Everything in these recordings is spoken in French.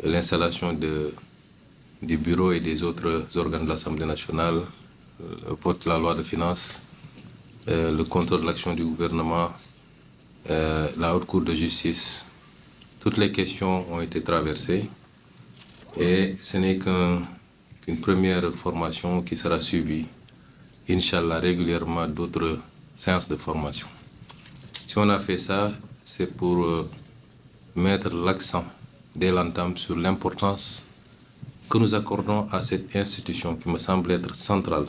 l'installation du bureau et des autres organes de l'Assemblée nationale, le vote de la loi de finances, le contrôle de l'action du gouvernement, la Haute Cour de justice. Toutes les questions ont été traversées et ce n'est qu'une première formation qui sera suivie, Inch'Allah, régulièrement d'autres séances de formation. Si on a fait ça, c'est pour mettre l'accent dès l'entame sur l'importance que nous accordons à cette institution qui me semble être centrale,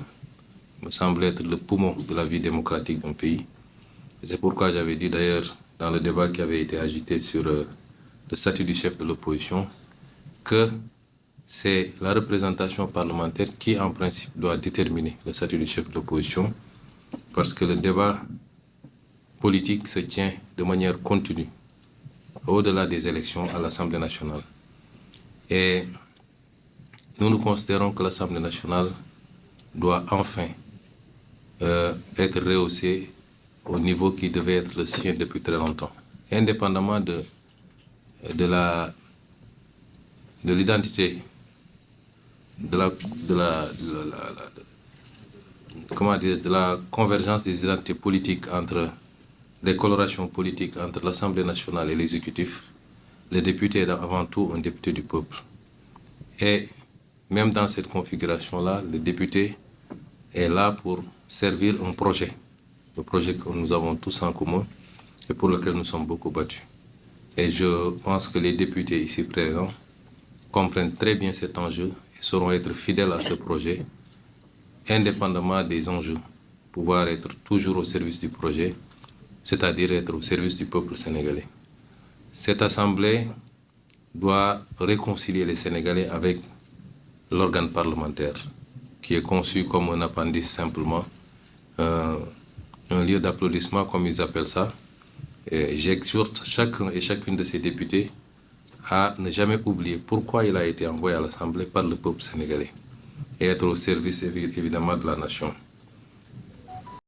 me semble être le poumon de la vie démocratique d'un pays. Et c'est pourquoi j'avais dit d'ailleurs dans le débat qui avait été agité sur le statut du chef de l'opposition que c'est la représentation parlementaire qui en principe doit déterminer le statut du chef de l'opposition parce que le débat politique se tient de manière continue au-delà des élections à l'Assemblée nationale. Et nous considérons que l'Assemblée nationale doit enfin être rehaussée au niveau qui devait être le sien depuis très longtemps, indépendamment de l'identité, de la convergence des identités politiques entre les colorations politiques entre l'Assemblée nationale et l'exécutif. Le député est avant tout un député du peuple. Et même dans cette configuration-là, le député est là pour servir un projet, le projet que nous avons tous en commun et pour lequel nous sommes beaucoup battus. Et je pense que les députés ici présents comprennent très bien cet enjeu et sauront être fidèles à ce projet, indépendamment des enjeux, pouvoir être toujours au service du projet, c'est-à-dire être au service du peuple sénégalais. Cette assemblée doit réconcilier les Sénégalais avec l'organe parlementaire, qui est conçu comme un appendice simplement, un lieu d'applaudissement comme ils appellent ça. J'exhorte chacun et chacune de ces députés à ne jamais oublier pourquoi il a été envoyé à l'Assemblée par le peuple sénégalais et être au service évidemment de la nation.